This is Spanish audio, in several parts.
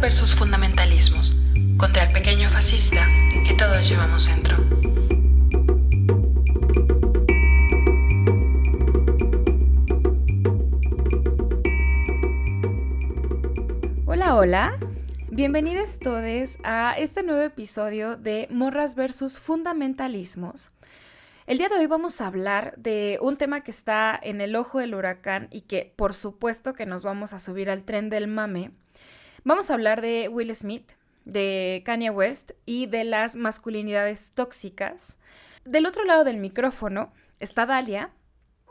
versus fundamentalismos, contra el pequeño fascista que todos llevamos dentro. Hola, hola. Bienvenidos todos a este nuevo episodio de Morras versus Fundamentalismos. El día de hoy vamos a hablar de un tema que está en el ojo del huracán y que por supuesto que nos vamos a subir al tren del mame. Vamos a hablar de Will Smith, de Kanye West y de las masculinidades tóxicas. Del otro lado del micrófono está Dalia.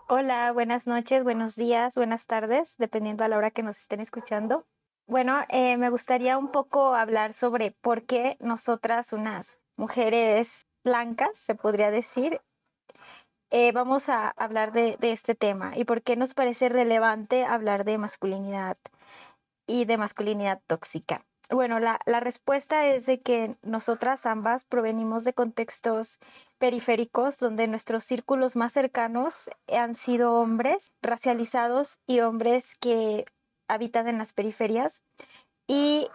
Hola, buenas noches, buenos días, buenas tardes, dependiendo a la hora que nos estén escuchando. Bueno, me gustaría un poco hablar sobre por qué nosotras, unas mujeres blancas, se podría decir, vamos a hablar de este tema y por qué nos parece relevante hablar de masculinidad y de masculinidad tóxica. Bueno, la respuesta es de que nosotras ambas provenimos de contextos periféricos donde nuestros círculos más cercanos han sido hombres racializados y hombres que habitan en las periferias. Y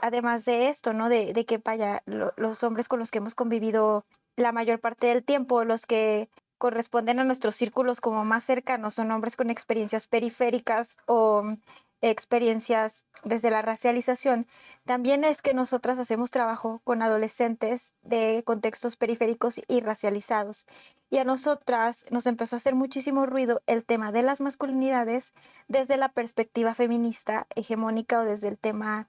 además de esto, ¿no? De que vaya, los hombres con los que hemos convivido la mayor parte del tiempo, los que corresponden a nuestros círculos como más cercanos, son hombres con experiencias periféricas o experiencias desde la racialización. También es que nosotras hacemos trabajo con adolescentes de contextos periféricos y racializados. Y a nosotras nos empezó a hacer muchísimo ruido el tema de las masculinidades desde la perspectiva feminista hegemónica o desde el tema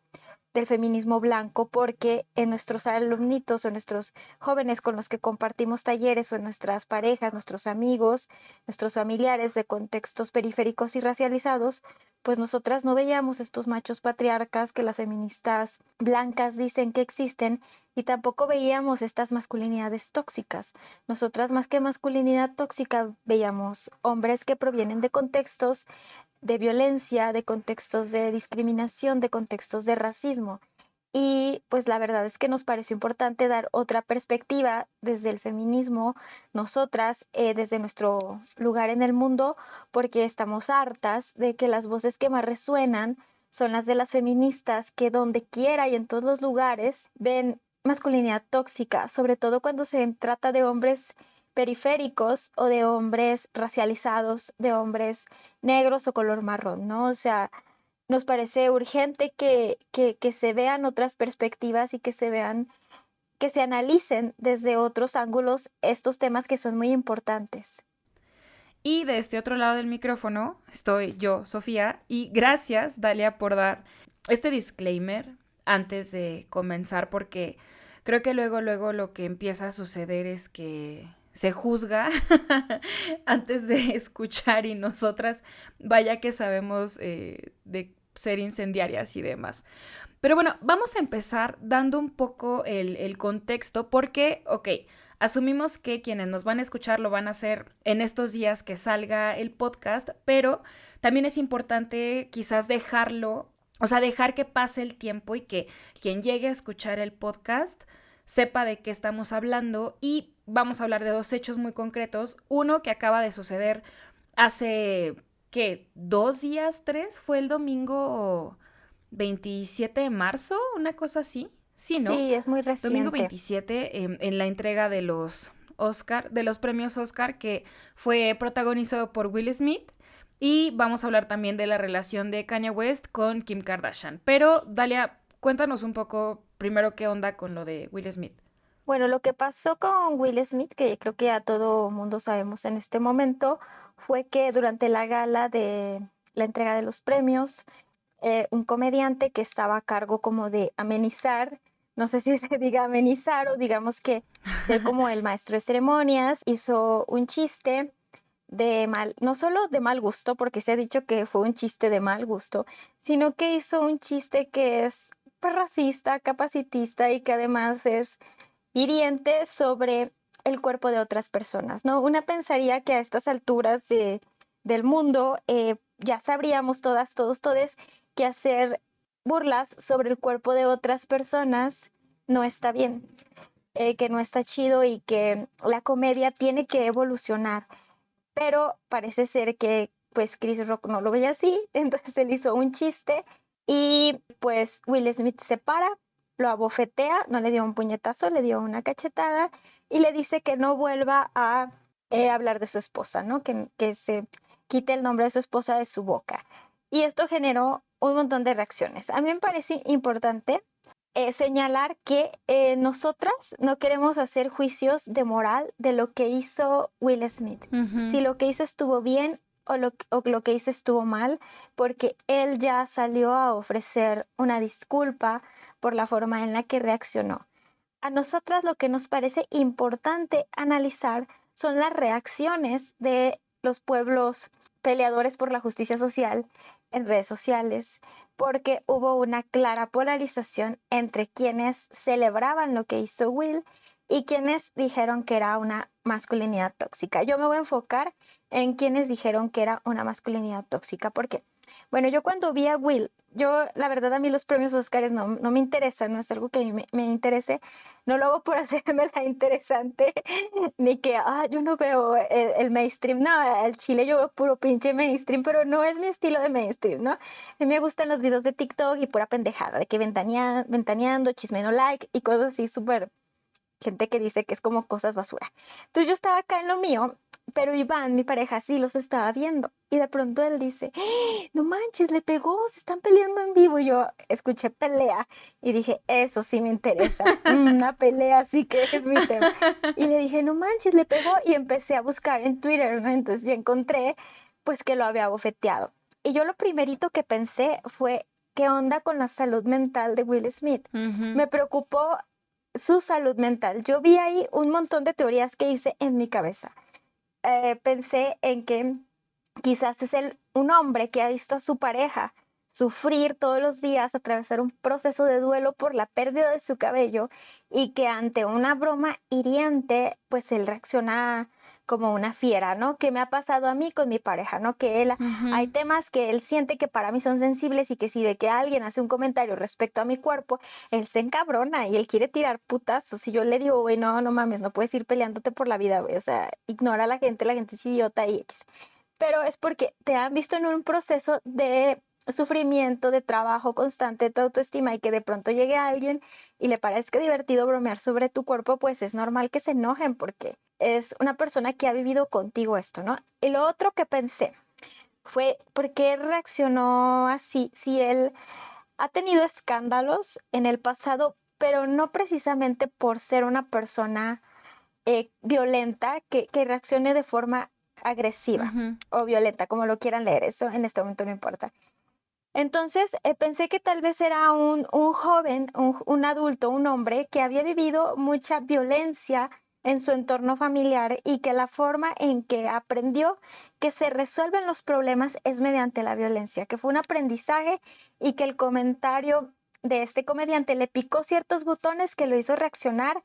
del feminismo blanco, porque en nuestros alumnitos o nuestros jóvenes con los que compartimos talleres o en nuestras parejas, nuestros amigos, nuestros familiares de contextos periféricos y racializados, pues nosotras no veíamos estos machos patriarcas que las feministas blancas dicen que existen y tampoco veíamos estas masculinidades tóxicas. Nosotras más que masculinidad tóxica veíamos hombres que provienen de contextos de violencia, de contextos de discriminación, de contextos de racismo. Y pues la verdad es que nos pareció importante dar otra perspectiva desde el feminismo, nosotras, desde nuestro lugar en el mundo, porque estamos hartas de que las voces que más resuenan son las de las feministas que donde quiera y en todos los lugares ven masculinidad tóxica, sobre todo cuando se trata de hombres periféricos o de hombres racializados, de hombres negros o color marrón, ¿no? O sea, nos parece urgente que se vean otras perspectivas y que se vean, que se analicen desde otros ángulos estos temas que son muy importantes. Y de este otro lado del micrófono estoy yo, Sofía, y gracias, Dalia, por dar este disclaimer antes de comenzar, porque creo que luego lo que empieza a suceder es que se juzga antes de escuchar y nosotras, vaya que sabemos de ser incendiarias y demás. Pero bueno, vamos a empezar dando un poco el contexto porque, ok, asumimos que quienes nos van a escuchar lo van a hacer en estos días que salga el podcast, pero también es importante quizás dejarlo, o sea, dejar que pase el tiempo y que quien llegue a escuchar el podcast sepa de qué estamos hablando y vamos a hablar de dos hechos muy concretos. Uno que acaba de suceder hace, ¿qué? ¿2 días, 3? Fue el domingo 27 de marzo, una cosa así. Sí, ¿no? Sí, es muy Domingo reciente. 27 en la entrega de los Oscar, de los premios Oscar, que fue protagonizado por Will Smith. Y vamos a hablar también de la relación de Kanye West con Kim Kardashian. Pero, Dalia, cuéntanos un poco primero qué onda con lo de Will Smith. Bueno, lo que pasó con Will Smith, que creo que ya todo mundo sabemos en este momento, fue que durante la gala de la entrega de los premios, un comediante que estaba a cargo como de amenizar, no sé si se diga amenizar o digamos que ser como el maestro de ceremonias, hizo un chiste de mal, no solo de mal gusto, porque se ha dicho que fue un chiste de mal gusto, sino que hizo un chiste que es pues, racista, capacitista y que además es hiriente sobre el cuerpo de otras personas, ¿no? Una pensaría que a estas alturas del mundo ya sabríamos todas, todos, todes que hacer burlas sobre el cuerpo de otras personas no está bien, que no está chido y que la comedia tiene que evolucionar. Pero parece ser que pues Chris Rock no lo veía así, entonces él hizo un chiste Y pues Will Smith se para, lo abofetea, no le dio un puñetazo, le dio una cachetada y le dice que no vuelva a hablar de su esposa, ¿no? Que se quite el nombre de su esposa de su boca. Y esto generó un montón de reacciones. A mí me parece importante señalar que nosotras no queremos hacer juicios de moral de lo que hizo Will Smith. Ujú. Si lo que hizo estuvo bien o lo que hizo estuvo mal, porque él ya salió a ofrecer una disculpa por la forma en la que reaccionó. A nosotras lo que nos parece importante analizar son las reacciones de los pueblos peleadores por la justicia social en redes sociales, porque hubo una clara polarización entre quienes celebraban lo que hizo Will y quienes dijeron que era una masculinidad tóxica. Yo me voy a enfocar en quienes dijeron que era una masculinidad tóxica, porque, bueno, yo cuando vi a Will, la verdad a mí los premios Óscares no me interesan, no es algo que a mí me interese, no lo hago por hacerme la interesante, ni que, yo no veo el mainstream, no, el chile yo veo puro pinche mainstream, pero no es mi estilo de mainstream, ¿no? A mí me gustan los videos de TikTok y pura pendejada, de que ventaneando, chisme no like y cosas así súper, gente que dice que es como cosas basura. Entonces yo estaba acá en lo mío, pero Iván, mi pareja, sí los estaba viendo. Y de pronto él dice, no manches, le pegó, se están peleando en vivo. Y yo escuché pelea y dije, eso sí me interesa. Una pelea sí que es mi tema. Y le dije, no manches, le pegó. Y empecé a buscar en Twitter, ¿no? Entonces ya encontré, pues, que lo había bofeteado. Y yo lo primerito que pensé fue, ¿qué onda con la salud mental de Will Smith? Ujú. Me preocupó su salud mental. Yo vi ahí un montón de teorías que hice en mi cabeza. Pensé en que quizás es un hombre que ha visto a su pareja sufrir todos los días, atravesar un proceso de duelo por la pérdida de su cabello y que ante una broma hiriente, pues él reacciona como una fiera, ¿no? Que me ha pasado a mí con mi pareja, ¿no? Que él, hay Ujú. temas que él siente que para mí son sensibles y que si ve que alguien hace un comentario respecto a mi cuerpo, él se encabrona y él quiere tirar putazos. Y yo le digo, güey, no mames, no puedes ir peleándote por la vida, güey. O sea, ignora a la gente es idiota y X. Pero es porque te han visto en un proceso de sufrimiento, de trabajo constante, de tu autoestima y que de pronto llegue alguien y le parezca divertido bromear sobre tu cuerpo, pues es normal que se enojen porque es una persona que ha vivido contigo esto, ¿no? Y lo otro que pensé fue por qué reaccionó así, si él ha tenido escándalos en el pasado, pero no precisamente por ser una persona violenta que reaccione de forma agresiva Ujú. o violenta, como lo quieran leer, eso en este momento no importa. Entonces pensé que tal vez era un joven, un adulto, un hombre que había vivido mucha violencia en su entorno familiar y que la forma en que aprendió que se resuelven los problemas es mediante la violencia, que fue un aprendizaje y que el comentario de este comediante le picó ciertos botones que lo hizo reaccionar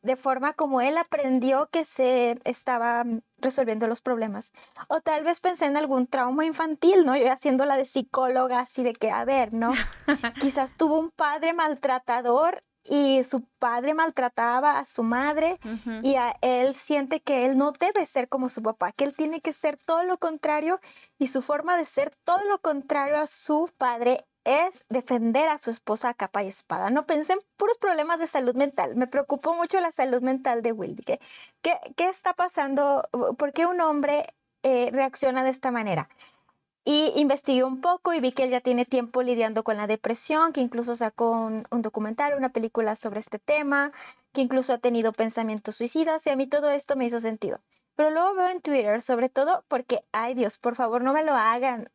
de forma como él aprendió que se estaban resolviendo los problemas. O tal vez pensé en algún trauma infantil, ¿no? Yo haciéndola de psicóloga, así de que, a ver, ¿no? Quizás tuvo un padre maltratador y su padre maltrataba a su madre Ujú. y a él siente que él no debe ser como su papá, que él tiene que ser todo lo contrario y su forma de ser todo lo contrario a su padre es defender a su esposa a capa y espada. No pensé en puros problemas de salud mental. Me preocupó mucho la salud mental de Will. ¿Qué está pasando? ¿Por qué un hombre reacciona de esta manera? Y investigué un poco y vi que él ya tiene tiempo lidiando con la depresión, que incluso sacó un documental, una película sobre este tema, que incluso ha tenido pensamientos suicidas y a mí todo esto me hizo sentido. Pero luego veo en Twitter, sobre todo porque, ay Dios, por favor no me lo hagan,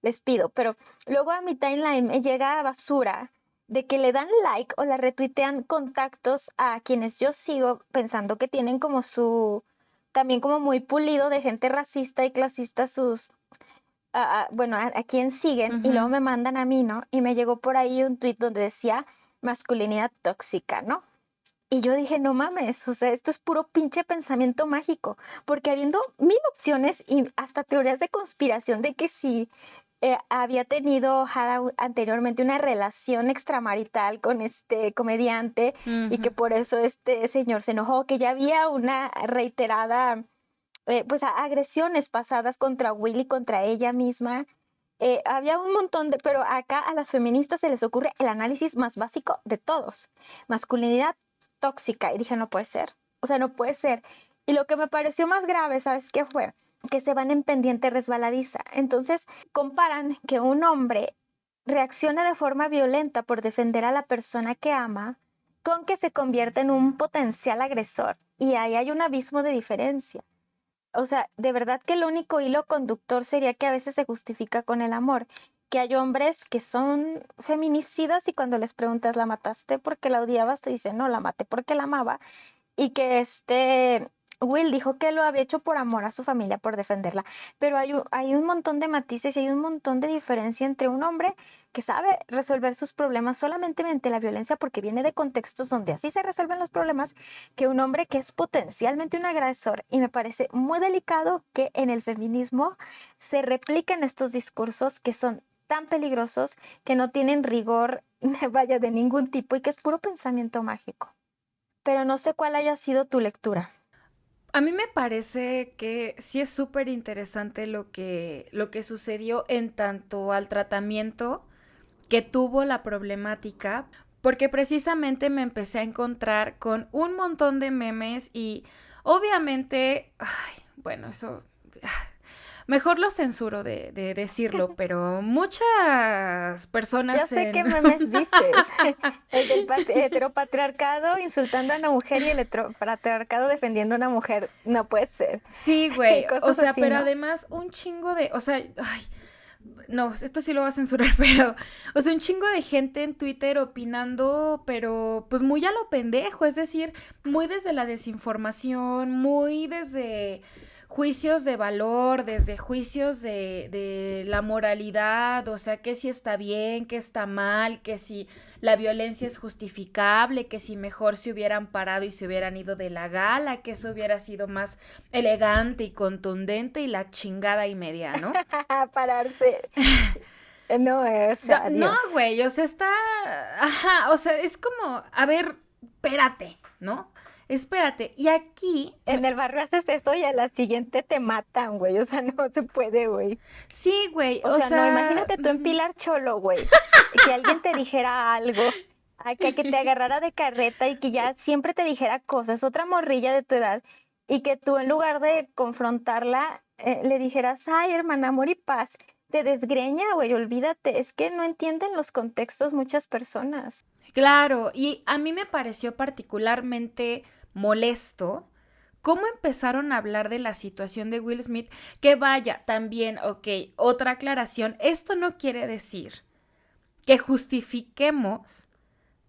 les pido, pero luego a mi timeline me llega basura de que le dan like o la retuitean contactos a quienes yo sigo pensando que tienen como también como muy pulido de gente racista y clasista sus bueno, a quién siguen y luego Ujú. me mandan a mí, ¿no? Y me llegó por ahí un tweet donde decía masculinidad tóxica, ¿no? Y yo dije, no mames, o sea, esto es puro pinche pensamiento mágico, porque habiendo mil opciones y hasta teorías de conspiración de que si había tenido anteriormente una relación extramarital con este comediante y que Ujú. por eso este señor se enojó, que ya había una reiterada pues agresiones pasadas contra Will y contra ella misma Había un montón pero acá a las feministas se les ocurre el análisis más básico de todos, masculinidad tóxica, y dije, no puede ser, o sea, no puede ser. Y lo que me pareció más grave, ¿sabes qué fue? Que se van en pendiente resbaladiza. Entonces, comparan que un hombre reaccione de forma violenta por defender a la persona que ama con que se convierte en un potencial agresor. Y ahí hay un abismo de diferencia. O sea, de verdad que el único hilo conductor sería que a veces se justifica con el amor, que hay hombres que son feminicidas y cuando les preguntas, ¿la mataste porque la odiabas? Te dicen, no, la maté porque la amaba. Y que Will dijo que lo había hecho por amor a su familia, por defenderla. Pero hay un montón de matices y hay un montón de diferencia entre un hombre que sabe resolver sus problemas solamente mediante la violencia porque viene de contextos donde así se resuelven los problemas, que un hombre que es potencialmente un agresor. Y me parece muy delicado que en el feminismo se repliquen estos discursos que son tan peligrosos, que no tienen rigor, vaya, de ningún tipo y que es puro pensamiento mágico. Pero no sé cuál haya sido tu lectura. A mí me parece que sí es súper interesante lo que sucedió en tanto al tratamiento que tuvo la problemática, porque precisamente me empecé a encontrar con un montón de memes y obviamente, ay, bueno, eso mejor lo censuro de decirlo, pero muchas Ya personas sé qué en... memes dices. El del heteropatriarcado insultando a una mujer y el heteropatriarcado defendiendo a una mujer. No puede ser. Sí, güey, o Cosas sea, así, pero ¿no? además un chingo de, o sea, ay, no, esto sí lo va a censurar, pero, o sea, un chingo de gente en Twitter opinando, pero pues muy a lo pendejo, es decir, muy desde la desinformación, muy desde juicios de valor, desde juicios de la moralidad, o sea, que si está bien, que está mal, que si la violencia es justificable, que si mejor se hubieran parado y se hubieran ido de la gala, que eso hubiera sido más elegante y contundente y la chingada y media, ¿no? Pararse. No, o sea, No, Dios. güey, o sea, está, ajá, o sea, es como, a ver, espérate, ¿no? Espérate, y aquí, En el barrio haces esto y a la siguiente te matan, güey. O sea, no se puede, güey. sí, güey, O o sea, no, sea, imagínate tú en Pilar Cholo, güey. Que alguien te dijera algo, que te agarrara de carreta y que ya siempre te dijera cosas, otra morrilla de tu edad, y que tú en lugar de confrontarla, le dijeras, ay, hermana, amor y paz. Te desgreña, güey, olvídate. Es que no entienden los contextos muchas personas. claro, y a mí me pareció particularmente molesto cómo empezaron a hablar de la situación de Will Smith, que vaya, también, ok, otra aclaración, esto no quiere decir que justifiquemos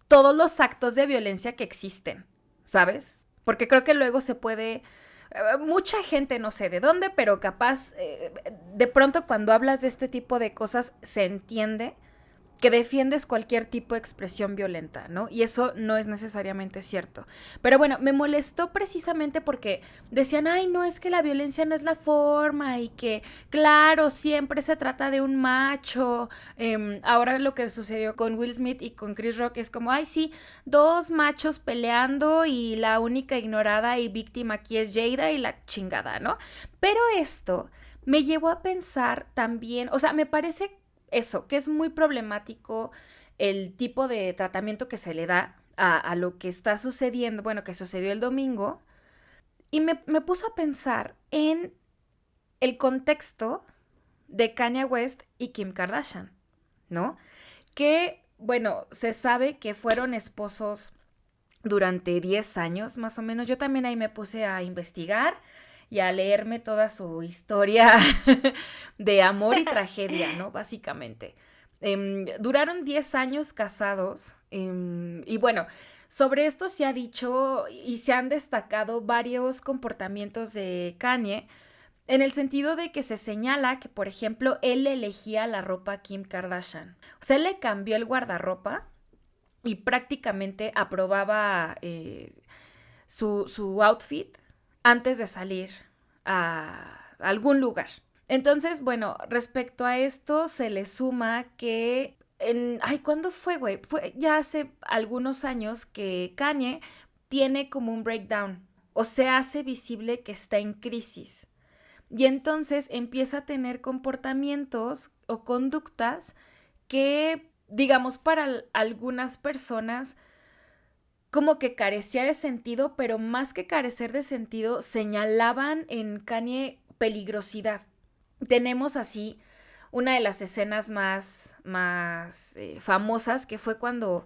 todos los actos de violencia que existen, ¿sabes? Porque creo que luego se puede... Mucha gente, no sé de dónde, pero capaz, de pronto cuando hablas de este tipo de cosas se entiende que defiendes cualquier tipo de expresión violenta, ¿no? Y eso no es necesariamente cierto. Pero bueno, me molestó precisamente porque decían, ay, no, es que la violencia no es la forma y que, claro, siempre se trata de un macho. Ahora lo que sucedió con Will Smith y con Chris Rock es como, ay, sí, dos machos peleando y la única ignorada y víctima aquí es Jada y la chingada, ¿no? Pero esto me llevó a pensar también, o sea, me parece eso, que es muy problemático el tipo de tratamiento que se le da a lo que está sucediendo, bueno, que sucedió el domingo, y me puso a pensar en el contexto de Kanye West y Kim Kardashian, ¿no? Que, bueno, se sabe que fueron esposos durante 10 años, más o menos. Yo también ahí me puse a investigar y a leerme toda su historia de amor y tragedia, ¿no? Básicamente. Duraron 10 años casados y bueno, sobre esto se ha dicho y se han destacado varios comportamientos de Kanye en el sentido de que se señala que, por ejemplo, él elegía la ropa a Kim Kardashian. O sea, él le cambió el guardarropa y prácticamente aprobaba su outfit antes de salir a algún lugar. Entonces, bueno, respecto a esto se le suma que ay, ¿cuándo fue, güey? Fue ya hace algunos años que Kanye tiene como un breakdown o se hace visible que está en crisis. y entonces empieza a tener comportamientos o conductas que, digamos, para algunas personas como que carecía de sentido, pero más que carecer de sentido, señalaban en Kanye peligrosidad. Tenemos así una de las escenas más famosas, que fue cuando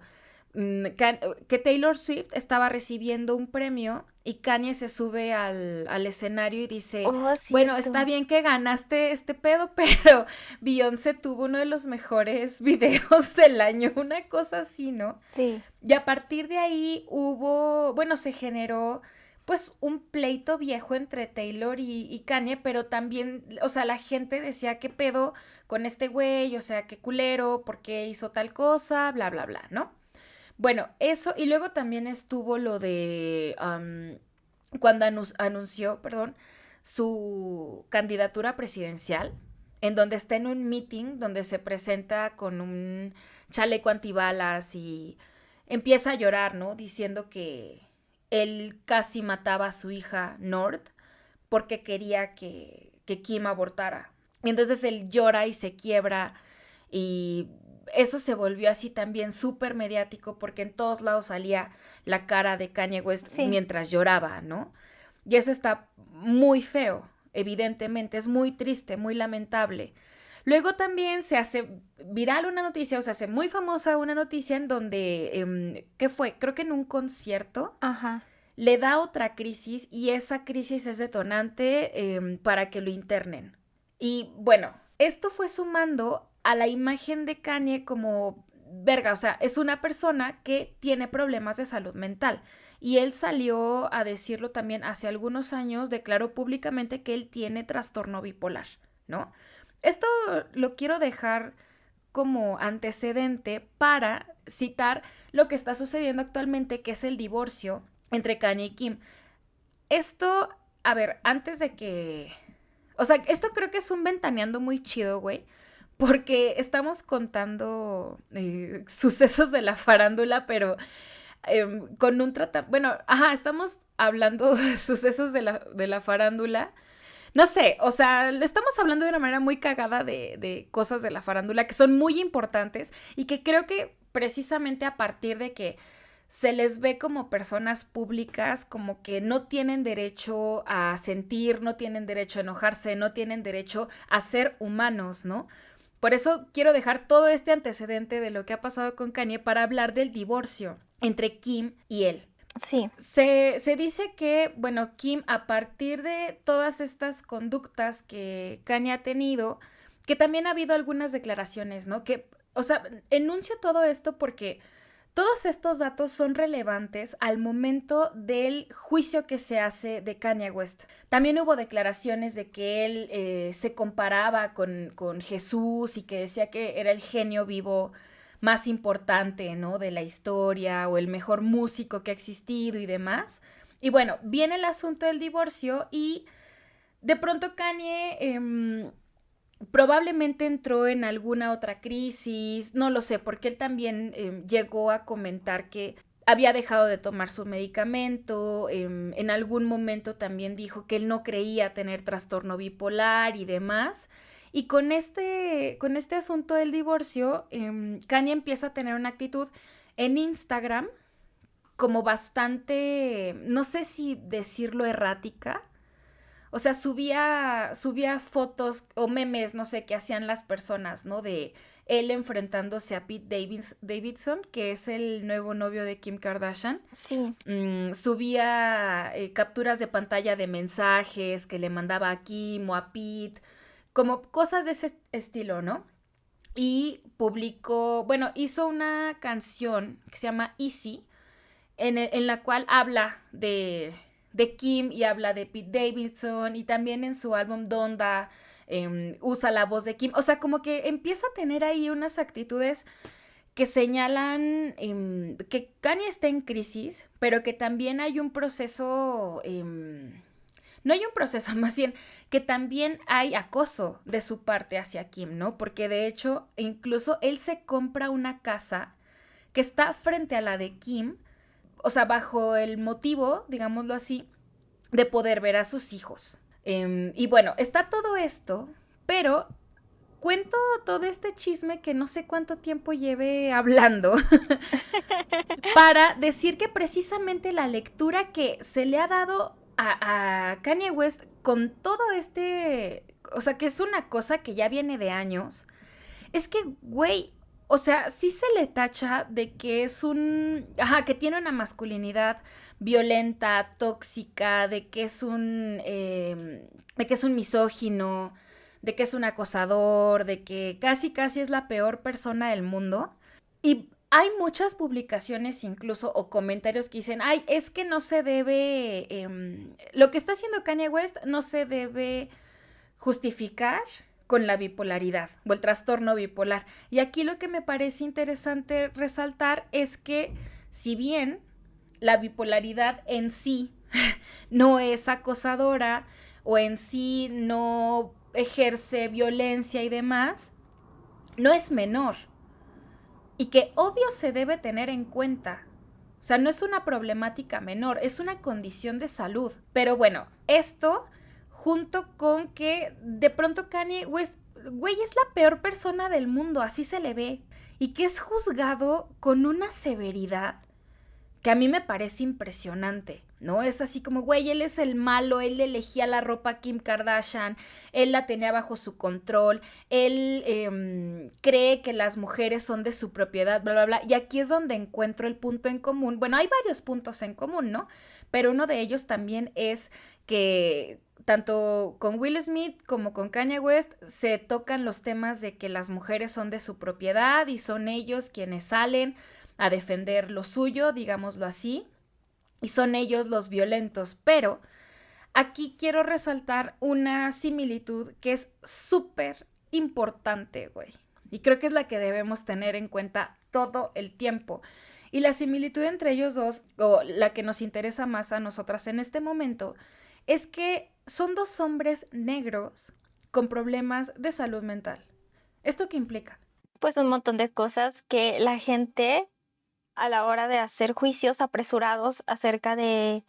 que Taylor Swift estaba recibiendo un premio y Kanye se sube al escenario y dice, Oh, bueno, está cierto. bien que ganaste este pedo, pero Beyoncé tuvo uno de los mejores videos del año, una cosa así, ¿no? Sí, Y a partir de ahí se generó pues un pleito viejo entre Taylor y Kanye, pero también, o sea, la gente decía, ¿qué pedo con este güey? O sea, qué culero, ¿por qué hizo tal cosa? Bla, bla, bla, ¿no? Bueno, eso, y luego también estuvo lo de cuando anunció, perdón, su candidatura presidencial, en donde está en un meeting donde se presenta con un chaleco antibalas y empieza a llorar, ¿no? Diciendo que él casi mataba a su hija Nord porque quería que Kim abortara. Y entonces él llora y se quiebra y eso se volvió así también súper mediático porque en todos lados salía la cara de Kanye West sí. mientras lloraba, ¿no? Y eso está muy feo, evidentemente, es muy triste, muy lamentable. Luego también se hace viral una noticia, o sea, se hace muy famosa una noticia en donde, ¿qué fue? Creo que en un concierto Ajá. le da otra crisis y esa crisis es detonante para que lo internen. Y bueno, esto fue sumando a la imagen de Kanye como verga, o sea, es una persona que tiene problemas de salud mental. Y él salió a decirlo también hace algunos años, declaró públicamente que él tiene trastorno bipolar, ¿no? Esto lo quiero dejar como antecedente para citar lo que está sucediendo actualmente, que es el divorcio entre Kanye y Kim. Esto, a ver, antes de que... O sea, esto creo que es un ventaneando muy chido, güey. Porque estamos contando sucesos de la farándula, pero con un tratamiento... Bueno, ajá, estamos hablando de sucesos de la farándula. No sé, o sea, estamos hablando de una manera muy cagada de cosas de la farándula que son muy importantes y que creo que precisamente a partir de que se les ve como personas públicas, como que no tienen derecho a sentir, no tienen derecho a enojarse, no tienen derecho a ser humanos, ¿no? Por eso quiero dejar todo este antecedente de lo que ha pasado con Kanye para hablar del divorcio entre Kim y él. Sí, Se dice que, bueno, Kim, a partir de todas estas conductas que Kanye ha tenido, que también ha habido algunas declaraciones, ¿no? Que, o sea, enuncio todo esto porque todos estos datos son relevantes al momento del juicio que se hace de Kanye West. También hubo declaraciones de que él se comparaba con Jesús y que decía que era el genio vivo más importante, ¿no? De la historia o el mejor músico que ha existido y demás. Y bueno, viene el asunto del divorcio y de pronto Kanye probablemente entró en alguna otra crisis, no lo sé, porque él también llegó a comentar que había dejado de tomar su medicamento, en algún momento también dijo que él no creía tener trastorno bipolar y demás. Y con este asunto del divorcio, Kanye empieza a tener una actitud en Instagram como bastante, no sé si decirlo errática, o sea, subía fotos o memes, no sé, que hacían las personas, ¿no? De él enfrentándose a Pete Davidson, que es el nuevo novio de Kim Kardashian. sí, Subía capturas de pantalla de mensajes que le mandaba a Kim o a Pete, como cosas de ese estilo, ¿no? Y publicó, bueno, hizo una canción que se llama Easy, en la cual habla de Kim y habla de Pete Davidson y también en su álbum Donda usa la voz de Kim. O sea, como que empieza a tener ahí unas actitudes que señalan que Kanye está en crisis, pero que también hay un proceso, no hay un proceso, más bien que también hay acoso de su parte hacia Kim, ¿no? Porque de hecho, incluso él se compra una casa que está frente a la de Kim, o sea, bajo el motivo, digámoslo así, de poder ver a sus hijos. Y bueno, está todo esto, pero cuento todo este chisme que no sé cuánto tiempo lleve hablando para decir que precisamente la lectura que se le ha dado a Kanye West con todo este, o sea, que es una cosa que ya viene de años, es que, güey, o sea, sí se le tacha de que es que tiene una masculinidad violenta, tóxica, de que es un misógino, de que es un acosador, de que casi casi es la peor persona del mundo. Y hay muchas publicaciones incluso o comentarios que dicen, ay, es que no se debe, lo que está haciendo Kanye West no se debe justificar con la bipolaridad o el trastorno bipolar. Y aquí lo que me parece interesante resaltar es que si bien la bipolaridad en sí no es acosadora o en sí no ejerce violencia y demás, no es menor y que obvio se debe tener en cuenta. O sea, no es una problemática menor, es una condición de salud. Pero bueno, esto junto con que de pronto Kanye West, güey, es la peor persona del mundo, así se le ve. Y que es juzgado con una severidad que a mí me parece impresionante, ¿no? Es así como, güey, él es el malo, él elegía la ropa a Kim Kardashian, él la tenía bajo su control, él cree que las mujeres son de su propiedad, bla, bla, bla. Y aquí es donde encuentro el punto en común. Bueno, hay varios puntos en común, ¿no? Pero uno de ellos también es que tanto con Will Smith como con Kanye West se tocan los temas de que las mujeres son de su propiedad y son ellos quienes salen a defender lo suyo, digámoslo así, y son ellos los violentos. Pero aquí quiero resaltar una similitud que es súper importante, güey. Y creo que es la que debemos tener en cuenta todo el tiempo. Y la similitud entre ellos dos, o la que nos interesa más a nosotras en este momento, es que son dos hombres negros con problemas de salud mental. ¿Esto qué implica? Pues un montón de cosas que la gente a la hora de hacer juicios apresurados acerca de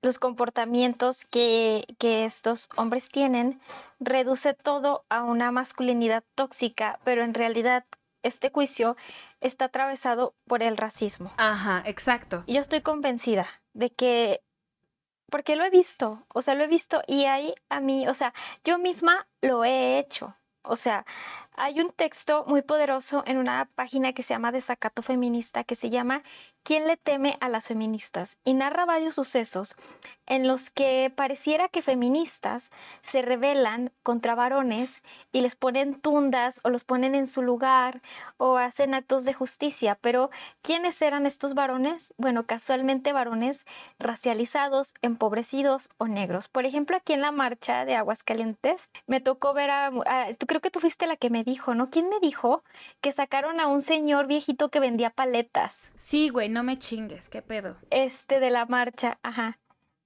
los comportamientos que estos hombres tienen, reduce todo a una masculinidad tóxica, pero en realidad este juicio está atravesado por el racismo. Ajá, exacto. Yo estoy convencida de que, porque lo he visto, o sea, lo he visto y ahí a mí, o sea, yo misma lo he hecho. O sea, hay un texto muy poderoso en una página que se llama Desacato Feminista que se llama ¿Quién le teme a las feministas? Y narra varios sucesos en los que pareciera que feministas se rebelan contra varones y les ponen tundas o los ponen en su lugar o hacen actos de justicia. Pero ¿quiénes eran estos varones? Bueno, casualmente varones racializados, empobrecidos o negros. Por ejemplo, aquí en la marcha de Aguascalientes me tocó ver tú creo que tú fuiste la que me dijo, ¿no? ¿Quién me dijo que sacaron a un señor viejito que vendía paletas? Sí, güey, no me chingues, ¿qué pedo? De la marcha, ajá.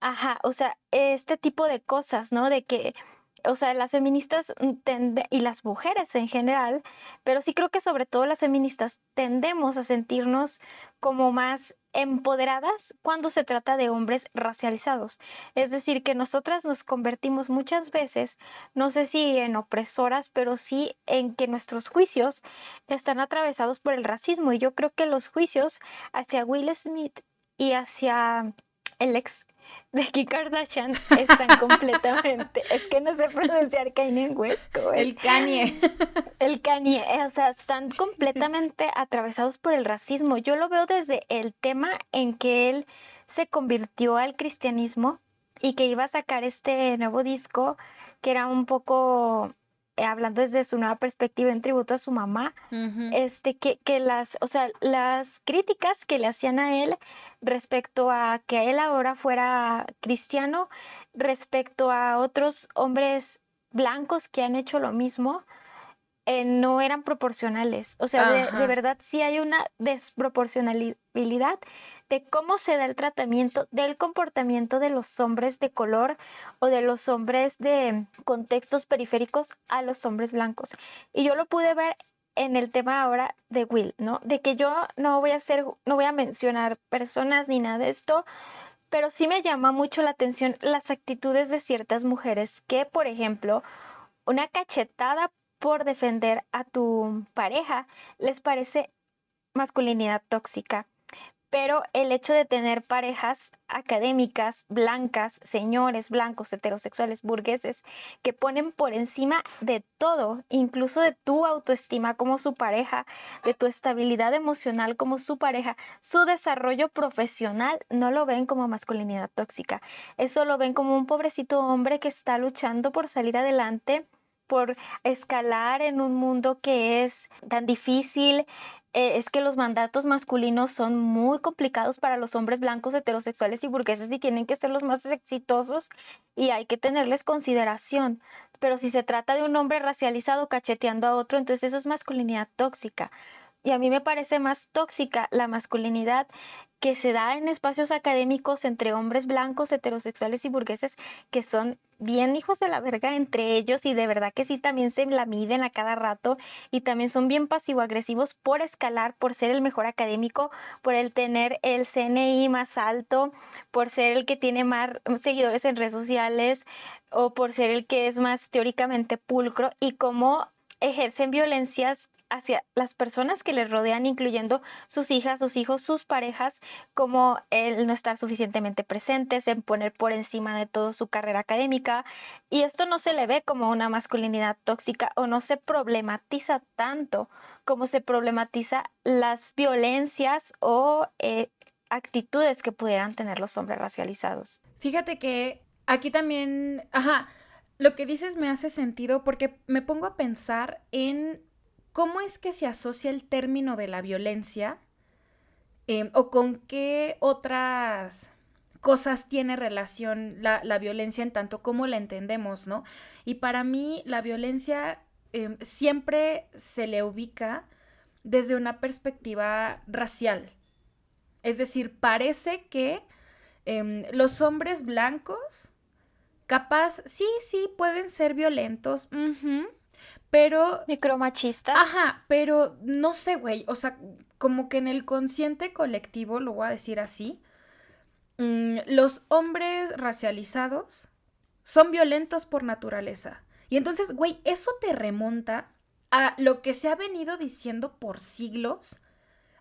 Ajá, o sea, este tipo de cosas, ¿no? De que, o sea, las feministas y las mujeres en general, pero sí creo que sobre todo las feministas tendemos a sentirnos como más empoderadas cuando se trata de hombres racializados. Es decir, que nosotras nos convertimos muchas veces, no sé si en opresoras, pero sí en que nuestros juicios están atravesados por el racismo. Y yo creo que los juicios hacia Will Smith y hacia el ex de Kim Kardashian están completamente, es que no sé pronunciar Kanye West, El Kanye. el Kanye, o sea, están completamente atravesados por el racismo. Yo lo veo desde el tema en que él se convirtió al cristianismo y que iba a sacar este nuevo disco que era un poco hablando desde su nueva perspectiva en tributo a su mamá, Ujú. que o sea, las críticas que le hacían a él respecto a que él ahora fuera cristiano, respecto a otros hombres blancos que han hecho lo mismo, no eran proporcionales. O sea, de Ajá. verdad sí hay una desproporcionalidad de cómo se da el tratamiento del comportamiento de los hombres de color o de los hombres de contextos periféricos a los hombres blancos. Y yo lo pude ver en el tema ahora de Will, ¿no? De que yo no voy a mencionar personas ni nada de esto, pero sí me llama mucho la atención las actitudes de ciertas mujeres que, por ejemplo, una cachetada por defender a tu pareja les parece masculinidad tóxica. Pero el hecho de tener parejas académicas, blancas, señores blancos, heterosexuales, burgueses, que ponen por encima de todo, incluso de tu autoestima como su pareja, de tu estabilidad emocional como su pareja, su desarrollo profesional, no lo ven como masculinidad tóxica. Eso lo ven como un pobrecito hombre que está luchando por salir adelante, por escalar en un mundo que es tan difícil. Es que los mandatos masculinos son muy complicados para los hombres blancos, heterosexuales y burgueses y tienen que ser los más exitosos y hay que tenerles consideración. Pero si se trata de un hombre racializado cacheteando a otro, entonces eso es masculinidad tóxica. Y a mí me parece más tóxica la masculinidad que se da en espacios académicos entre hombres blancos, heterosexuales y burgueses que son bien hijos de la verga entre ellos y de verdad que sí también se la miden a cada rato y también son bien pasivo-agresivos por escalar, por ser el mejor académico, por el tener el CNI más alto, por ser el que tiene más seguidores en redes sociales o por ser el que es más teóricamente pulcro y cómo ejercen violencias hacia las personas que les rodean, incluyendo sus hijas, sus hijos, sus parejas, como el no estar suficientemente presentes, en poner por encima de todo su carrera académica. Y esto no se le ve como una masculinidad tóxica o no se problematiza tanto como se problematiza las violencias o actitudes que pudieran tener los hombres racializados. Fíjate que aquí también, ajá, lo que dices me hace sentido porque me pongo a pensar en cómo es que se asocia el término de la violencia o con qué otras cosas tiene relación la violencia en tanto como la entendemos, ¿no? Y para mí la violencia siempre se le ubica desde una perspectiva racial. Es decir, parece que los hombres blancos, capaz, sí, pueden ser violentos, pero, Micromachistas. ajá, pero no sé, güey, o sea, como que en el consciente colectivo, lo voy a decir así, los hombres racializados son violentos por naturaleza. Y entonces, güey, eso te remonta a lo que se ha venido diciendo por siglos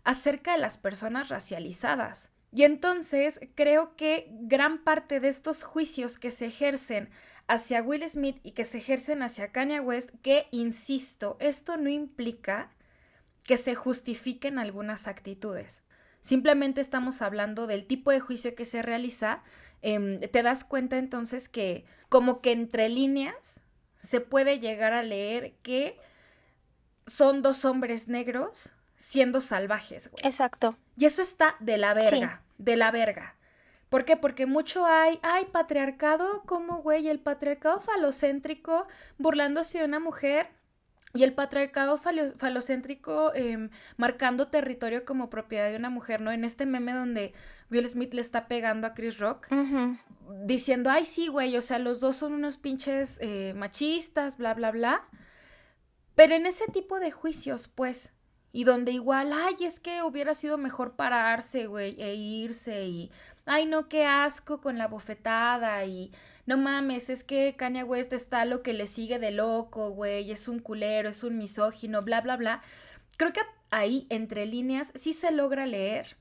acerca de las personas racializadas. Y entonces creo que gran parte de estos juicios que se ejercen hacia Will Smith y que se ejercen hacia Kanye West, que, insisto, esto no implica que se justifiquen algunas actitudes. Simplemente estamos hablando del tipo de juicio que se realiza. Te das cuenta entonces que como que entre líneas se puede llegar a leer que son dos hombres negros siendo salvajes, güey. Exacto. Y eso está de la verga, Sí. de la verga. ¿Por qué? Porque mucho hay patriarcado, como güey, el patriarcado falocéntrico burlándose de una mujer y el patriarcado falocéntrico marcando territorio como propiedad de una mujer, ¿no? En este meme donde Will Smith le está pegando a Chris Rock, Ujú. diciendo, ay, sí, güey, o sea, los dos son unos pinches machistas, bla, bla, bla. Pero en ese tipo de juicios, pues, y donde igual, ay, es que hubiera sido mejor pararse, güey, e irse y, ay, no, qué asco con la bofetada y, no mames, es que Kanye West está lo que le sigue de loco, güey, es un culero, es un misógino, bla, bla, bla. Creo que ahí, entre líneas, sí se logra leer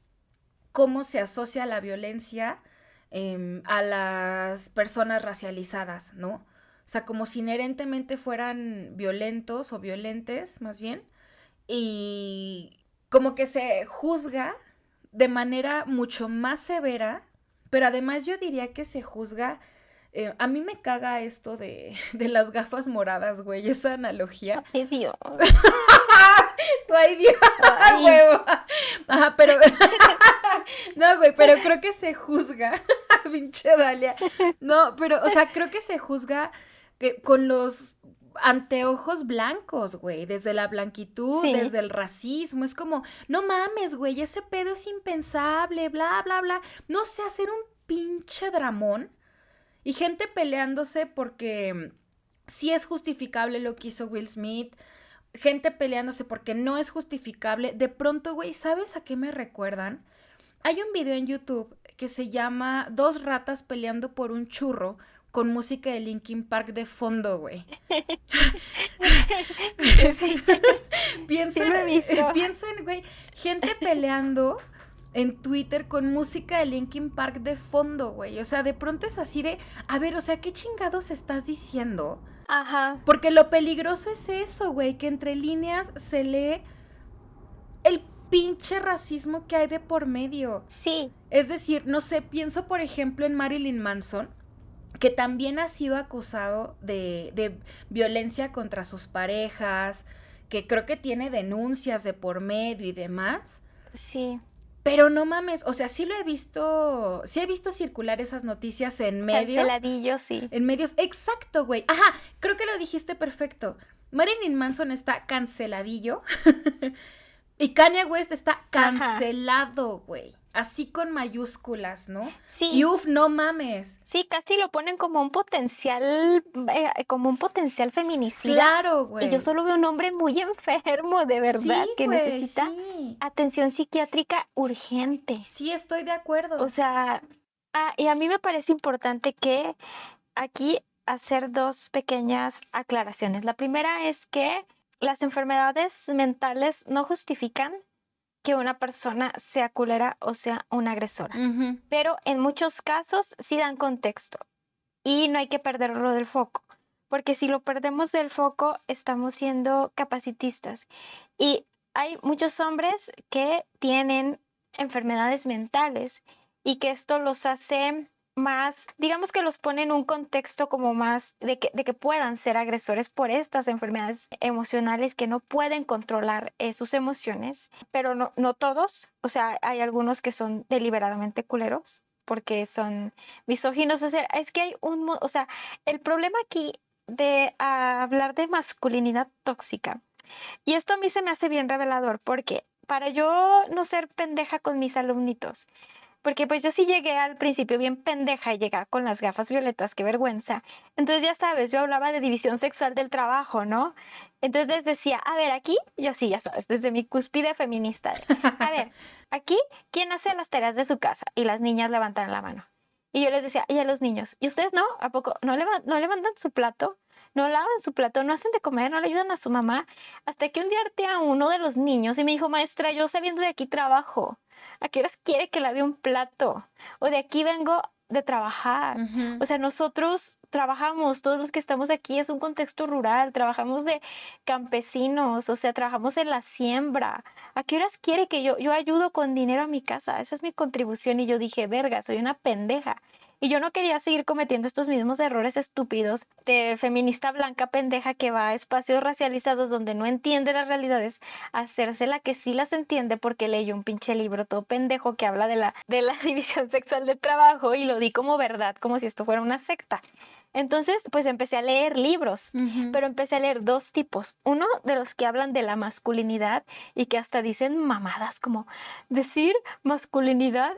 cómo se asocia la violencia a las personas racializadas, ¿no? O sea, como si inherentemente fueran violentos o violentes, más bien, y como que se juzga de manera mucho más severa, pero además yo diría que se juzga, a mí me caga esto de las gafas moradas, güey, esa analogía. Ay, Dios. Tu ay, Dios, Ay. huevo. Ajá, pero no, güey, pero creo que se juzga, pinche Dalia. No, pero, o sea, creo que se juzga que con los anteojos blancos, güey, desde la blanquitud, Sí. desde el racismo, es como, no mames, güey, ese pedo es impensable, bla, bla, bla. No sé, hacer un pinche dramón y gente peleándose porque sí es justificable lo que hizo Will Smith, gente peleándose porque no es justificable. De pronto, güey, ¿sabes a qué me recuerdan? Hay un video en YouTube que se llama Dos ratas peleando por un churro con música de Linkin Park de fondo, güey. Sí, Pienso sí lo he visto. pienso en, güey, gente peleando en Twitter con música de Linkin Park de fondo, güey. O sea, de pronto es así de, a ver, o sea, ¿qué chingados estás diciendo? Ajá, Porque lo peligroso es eso, güey, que entre líneas se lee el pinche racismo que hay de por medio. sí, Es decir, no sé, pienso por ejemplo en Marilyn Manson, que también ha sido acusado de violencia contra sus parejas, que creo que tiene denuncias de por medio y demás. sí. Pero no mames, o sea, sí he visto circular esas noticias Canceladillo, sí. en medios, exacto, güey. Ajá, creo que lo dijiste perfecto. Marilyn Manson está canceladillo y Kanye West está Ajá, cancelado, güey. Así con mayúsculas, ¿no? Y sí. uf, no mames. Sí, casi lo ponen como un potencial feminicida. Claro, Y yo güey. solo veo un hombre muy enfermo, de Sí, verdad, que güey, necesita sí. atención psiquiátrica urgente. Sí, estoy de O acuerdo. sea, y a mí me parece importante que aquí hacer dos pequeñas aclaraciones. La primera es que las enfermedades mentales no justifican que una persona sea culera o sea una agresora, Ujú. pero en muchos casos sí dan contexto y no hay que perderlo del foco, porque si lo perdemos del foco estamos siendo capacitistas y hay muchos hombres que tienen enfermedades mentales y que esto los hace más, digamos que los pone en un contexto como más de que puedan ser agresores por estas enfermedades emocionales que no pueden controlar sus emociones, pero no, no todos, o sea, hay algunos que son deliberadamente culeros porque son misóginos, o sea, es que hay o sea, el problema aquí de hablar de masculinidad tóxica, y esto a mí se me hace bien revelador, porque para yo no ser pendeja con mis alumnitos, porque pues yo sí llegué al principio bien pendeja y llegaba con las gafas violetas, qué vergüenza. Entonces ya sabes, yo hablaba de división sexual del trabajo, ¿no? Entonces les decía, a ver, aquí, yo sí, ya sabes, desde mi cúspide feminista, a ver, aquí, ¿quién hace las tareas de su casa? Y las niñas levantan la mano. Y yo les decía, y a los niños, ¿y ustedes no? ¿A poco no levantan su plato? No lavan su plato, no hacen de comer, no le ayudan a su mamá. Hasta que un día harté a uno de los niños y me dijo, maestra, yo saliendo de aquí trabajo. ¿A qué horas quiere que lave un plato? O de aquí vengo de trabajar. Ujú. O sea, nosotros trabajamos, todos los que estamos aquí es un contexto rural, trabajamos de campesinos, o sea, trabajamos en la siembra. ¿A qué horas quiere que yo ayudo con dinero a mi casa? Esa es mi contribución y yo dije, verga, soy una pendeja. Y yo no quería seguir cometiendo estos mismos errores estúpidos de feminista blanca pendeja que va a espacios racializados donde no entiende las realidades, hacerse la que sí las entiende porque leyó un pinche libro todo pendejo que habla de la división sexual del trabajo y lo di como verdad, como si esto fuera una secta. Entonces, pues empecé a leer libros, Ujú. pero empecé a leer dos tipos. Uno de los que hablan de la masculinidad y que hasta dicen mamadas, como decir masculinidad,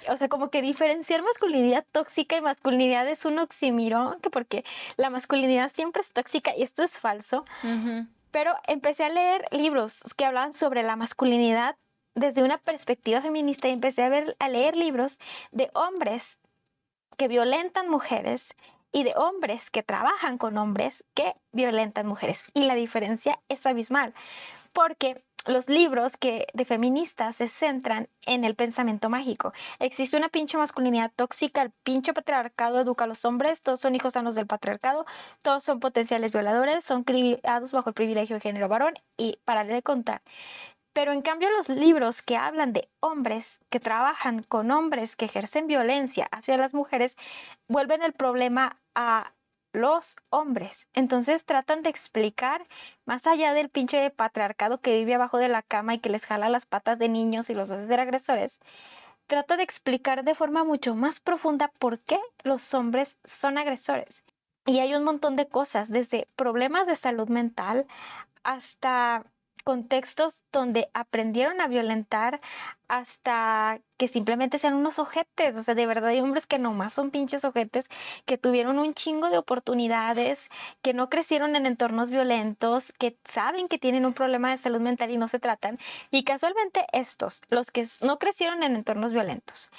o sea, como que diferenciar masculinidad tóxica y masculinidad es un oxímoron, que porque la masculinidad siempre es tóxica y esto es falso. Ujú. Pero empecé a leer libros que hablaban sobre la masculinidad desde una perspectiva feminista y empecé a leer libros de hombres que violentan mujeres y de hombres que trabajan con hombres que violentan mujeres. Y la diferencia es abismal, porque los libros que de feministas se centran en el pensamiento mágico. Existe una pinche masculinidad tóxica, el pinche patriarcado educa a los hombres, todos son hijos sanos del patriarcado, todos son potenciales violadores, son criados bajo el privilegio de género varón y para de contar. Pero en cambio los libros que hablan de hombres que trabajan con hombres que ejercen violencia hacia las mujeres vuelven el problema a los hombres. Entonces tratan de explicar, más allá del pinche patriarcado que vive abajo de la cama y que les jala las patas de niños y los hace ser agresores, trata de explicar de forma mucho más profunda por qué los hombres son agresores. Y hay un montón de cosas, desde problemas de salud mental hasta contextos donde aprendieron a violentar hasta que simplemente sean unos ojetes. O sea, de verdad hay hombres que nomás son pinches ojetes, que tuvieron un chingo de oportunidades, que no crecieron en entornos violentos, que saben que tienen un problema de salud mental y no se tratan. Y casualmente estos, los que no crecieron en entornos violentos,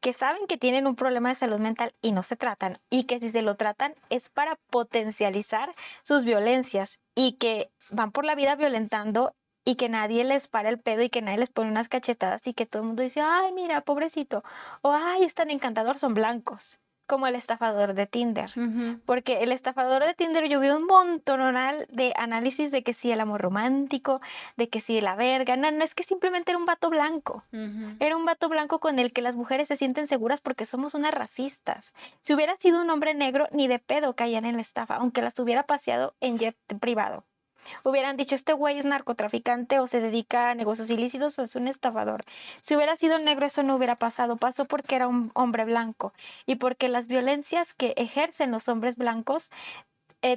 que saben que tienen un problema de salud mental y no se tratan, y que si se lo tratan es para potencializar sus violencias y que van por la vida violentando y que nadie les para el pedo y que nadie les pone unas cachetadas y que todo el mundo dice, ay, mira, pobrecito, o ay, es tan encantador, son blancos, como el estafador de Tinder. Ujú, Porque el estafador de Tinder yo vi un montonal de análisis de que sí el amor romántico, de que sí la verga. No, no, es que simplemente era un vato blanco. ujú. Era un vato blanco con el que las mujeres se sienten seguras porque somos unas racistas. Si hubiera sido un hombre negro, ni de pedo caían en la estafa, aunque las hubiera paseado en jet privado. Hubieran dicho, este güey es narcotraficante o se dedica a negocios ilícitos o es un estafador. Si hubiera sido negro, eso no hubiera pasado. Pasó porque era un hombre blanco y porque las violencias que ejercen los hombres blancos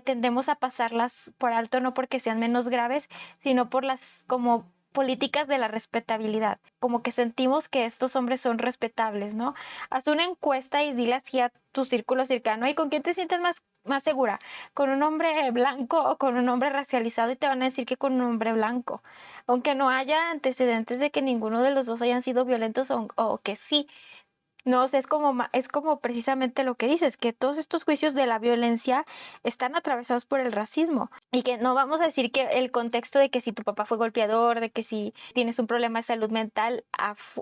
tendemos a pasarlas por alto, no porque sean menos graves, sino por las como políticas de la respetabilidad, como que sentimos que estos hombres son respetables, ¿no? Haz una encuesta y dile así a tu círculo cercano, ¿y con quién te sientes más segura? ¿Con un hombre blanco o con un hombre racializado? Y te van a decir que con un hombre blanco, aunque no haya antecedentes de que ninguno de los dos hayan sido violentos o que sí. No, o sea, es como precisamente lo que dices, que todos estos juicios de la violencia están atravesados por el racismo y que no vamos a decir que el contexto de que si tu papá fue golpeador, de que si tienes un problema de salud mental,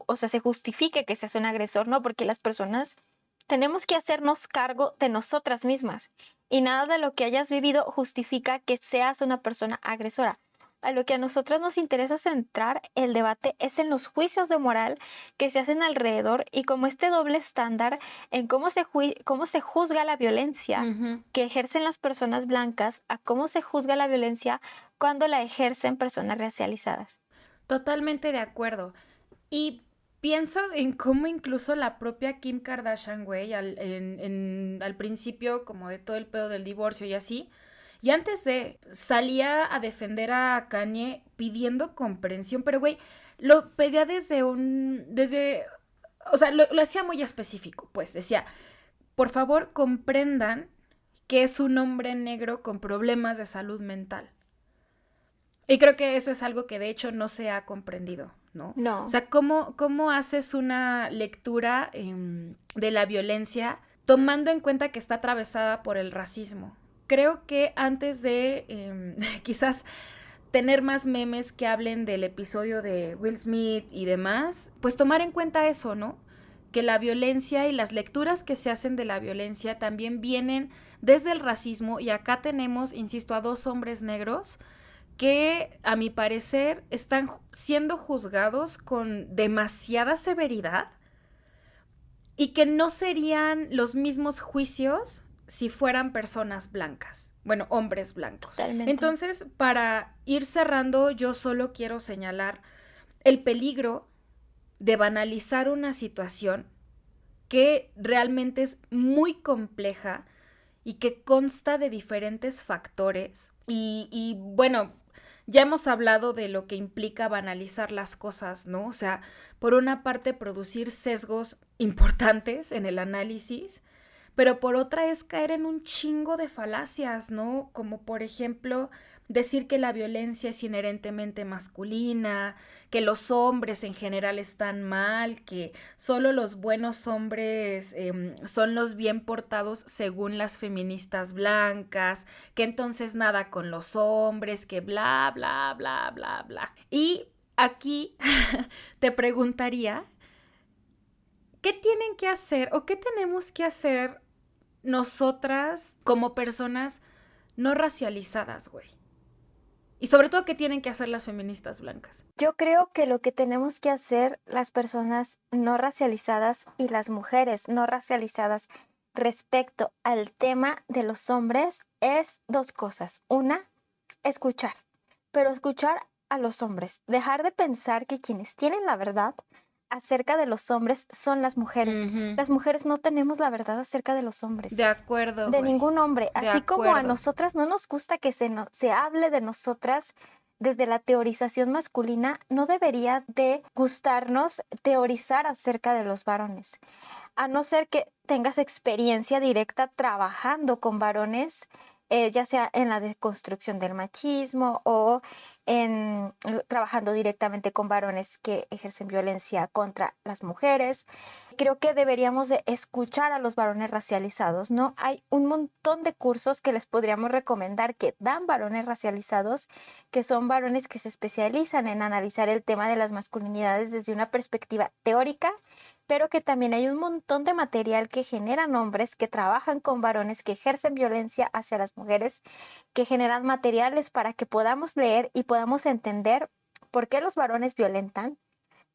o sea, se justifique que seas un agresor, no, porque las personas tenemos que hacernos cargo de nosotras mismas y nada de lo que hayas vivido justifica que seas una persona agresora. A lo que a nosotras nos interesa centrar el debate es en los juicios de moral que se hacen alrededor y como este doble estándar en cómo se juzga la violencia Ujú. que ejercen las personas blancas a cómo se juzga la violencia cuando la ejercen personas racializadas. Totalmente de acuerdo. Y pienso en cómo incluso la propia Kim Kardashian, güey, al principio como de todo el pedo del divorcio y así, y antes de salía a defender a Kanye pidiendo comprensión, pero güey, lo pedía o sea, lo hacía muy específico, pues decía, por favor comprendan que es un hombre negro con problemas de salud mental. Y creo que eso es algo que de hecho no se ha comprendido, ¿no? O No, sea, ¿cómo haces una lectura de la violencia tomando en cuenta que está atravesada por el racismo? Creo que antes de quizás tener más memes que hablen del episodio de Will Smith y demás, pues tomar en cuenta eso, ¿no? Que la violencia y las lecturas que se hacen de la violencia también vienen desde el racismo y acá tenemos, insisto, a dos hombres negros que a mi parecer están siendo juzgados con demasiada severidad y que no serían los mismos juicios si fueran personas blancas, bueno, hombres blancos. totalmente. Entonces, para ir cerrando, yo solo quiero señalar el peligro de banalizar una situación que realmente es muy compleja y que consta de diferentes factores. Y bueno, ya hemos hablado de lo que implica banalizar las cosas, ¿no? O sea, por una parte producir sesgos importantes en el análisis, pero por otra es caer en un chingo de falacias, ¿no? Como por ejemplo decir que la violencia es inherentemente masculina, que los hombres en general están mal, que solo los buenos hombres son los bien portados según las feministas blancas, que entonces nada con los hombres, que bla, bla, bla, bla, bla. Y aquí te preguntaría, ¿qué tienen que hacer o qué tenemos que hacer nosotras como personas no racializadas, güey? Y sobre todo, ¿qué tienen que hacer las feministas blancas? Yo creo que lo que tenemos que hacer las personas no racializadas y las mujeres no racializadas respecto al tema de los hombres es dos cosas. Una, escuchar, pero escuchar a los hombres. Dejar de pensar que quienes tienen la verdad acerca de los hombres son las mujeres. Ujú. Las mujeres no tenemos la verdad acerca de los hombres, De acuerdo, de güey. ningún hombre. De Así como a acuerdo. nosotras no nos gusta que se hable de nosotras desde la teorización masculina, no debería de gustarnos teorizar acerca de los varones, a no ser que tengas experiencia directa trabajando con varones, ya sea en la deconstrucción del machismo o trabajando directamente con varones que ejercen violencia contra las mujeres. Creo que deberíamos de escuchar a los varones racializados, ¿no? Hay un montón de cursos que les podríamos recomendar que dan varones racializados, que son varones que se especializan en analizar el tema de las masculinidades desde una perspectiva teórica, pero que también hay un montón de material que generan hombres que trabajan con varones que ejercen violencia hacia las mujeres, que generan materiales para que podamos leer y podamos entender por qué los varones violentan,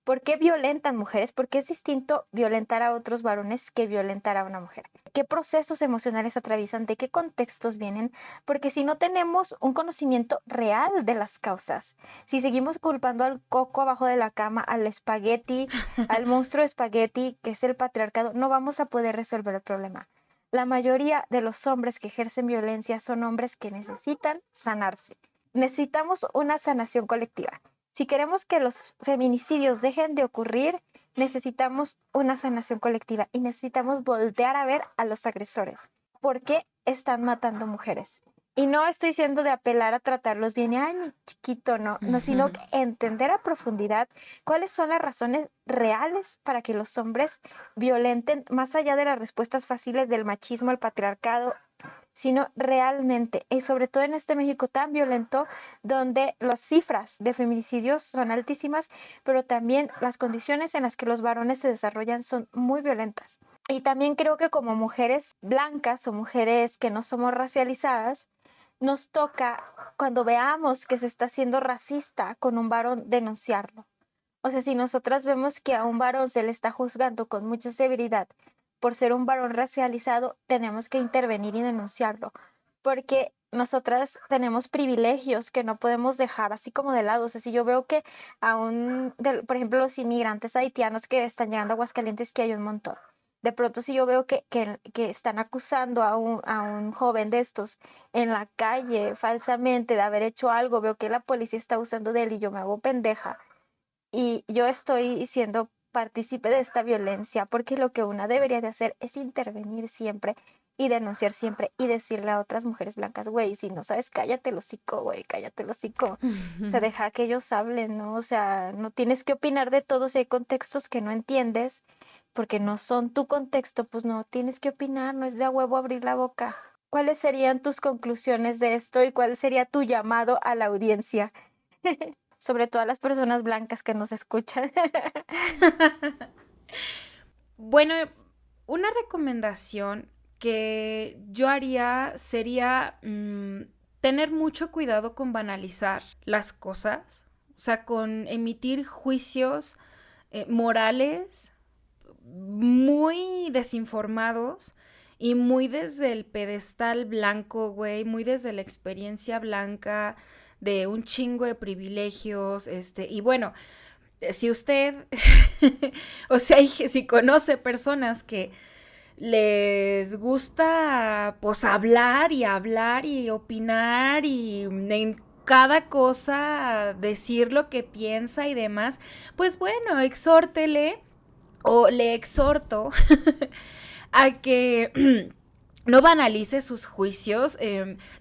por qué violentan mujeres, por qué es distinto violentar a otros varones que violentar a una mujer. ¿Qué procesos emocionales atraviesan? ¿De qué contextos vienen? Porque si no tenemos un conocimiento real de las causas, si seguimos culpando al coco abajo de la cama, al espagueti, al monstruo de espagueti, que es el patriarcado, no vamos a poder resolver el problema. La mayoría de los hombres que ejercen violencia son hombres que necesitan sanarse. Necesitamos una sanación colectiva. Si queremos que los feminicidios dejen de ocurrir, necesitamos una sanación colectiva y necesitamos voltear a ver a los agresores. ¿Por qué están matando mujeres? Y no estoy diciendo de apelar a tratarlos bien, y, ay, mi chiquito, no, sino que entender a profundidad cuáles son las razones reales para que los hombres violenten, más allá de las respuestas fáciles del machismo, el patriarcado, sino realmente, y sobre todo en este México tan violento, donde las cifras de feminicidios son altísimas, pero también las condiciones en las que los varones se desarrollan son muy violentas. Y también creo que como mujeres blancas o mujeres que no somos racializadas, nos toca, cuando veamos que se está siendo racista con un varón, denunciarlo. O sea, si nosotras vemos que a un varón se le está juzgando con mucha severidad por ser un varón racializado, tenemos que intervenir y denunciarlo, porque nosotras tenemos privilegios que no podemos dejar así como de lado. O sea, si yo veo que por ejemplo, los inmigrantes haitianos que están llegando a Aguascalientes, que hay un montón. De pronto, si yo veo que están acusando a un joven de estos en la calle falsamente de haber hecho algo, veo que la policía está usando de él y yo me hago pendeja y yo estoy siendo partícipe de esta violencia, porque lo que una debería de hacer es intervenir siempre y denunciar siempre y decirle a otras mujeres blancas, güey, si no sabes, cállate el hocico, güey, cállate el hocico. O sea, deja que ellos hablen, ¿no? O sea, no tienes que opinar de todo si hay contextos que no entiendes, porque no son tu contexto, pues no tienes que opinar, no es de a huevo abrir la boca. ¿Cuáles serían tus conclusiones de esto y cuál sería tu llamado a la audiencia? Sobre todo a las personas blancas que nos escuchan. Bueno, una recomendación que yo haría sería tener mucho cuidado con banalizar las cosas, o sea, con emitir juicios morales muy desinformados y muy desde el pedestal blanco, güey, muy desde la experiencia blanca de un chingo de privilegios, y bueno, si usted, o sea, si conoce personas que les gusta, pues, hablar y opinar y en cada cosa decir lo que piensa y demás, pues bueno, exhórtele o le exhorto a que no banalice sus juicios.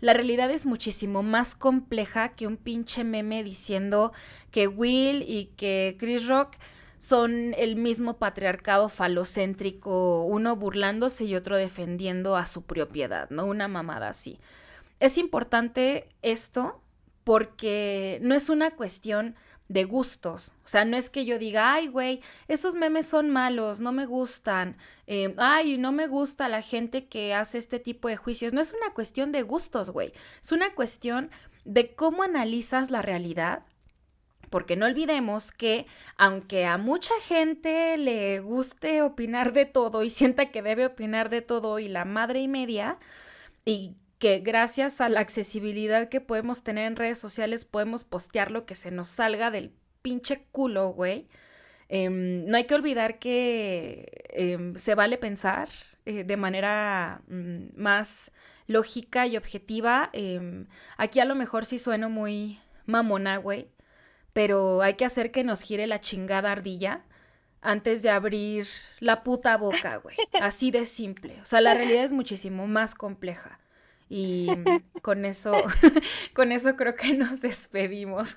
La realidad es muchísimo más compleja que un pinche meme diciendo que Will y que Chris Rock son el mismo patriarcado falocéntrico, uno burlándose y otro defendiendo a su propiedad, ¿no? Una mamada así. Es importante esto porque no es una cuestión de gustos. O sea, no es que yo diga, ay, güey, esos memes son malos, no me gustan. Ay, no me gusta la gente que hace este tipo de juicios. No es una cuestión de gustos, güey. Es una cuestión de cómo analizas la realidad. Porque no olvidemos que aunque a mucha gente le guste opinar de todo y sienta que debe opinar de todo y la madre y media, y que gracias a la accesibilidad que podemos tener en redes sociales podemos postear lo que se nos salga del pinche culo, güey. No hay que olvidar que se vale pensar de manera más lógica y objetiva. Aquí a lo mejor sí sueno muy, mamona, güey, pero hay que hacer que nos gire la chingada ardilla antes de abrir la puta boca, güey. Así de simple. O sea, la realidad es muchísimo más compleja. Y con eso, con eso creo que nos despedimos.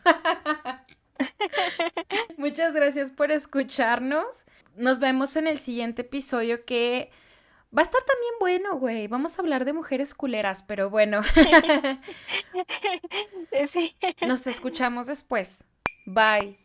Muchas gracias por escucharnos. Nos vemos en el siguiente episodio que va a estar también bueno, güey. Vamos a hablar de mujeres culeras, pero bueno. Sí. Nos escuchamos después. Bye.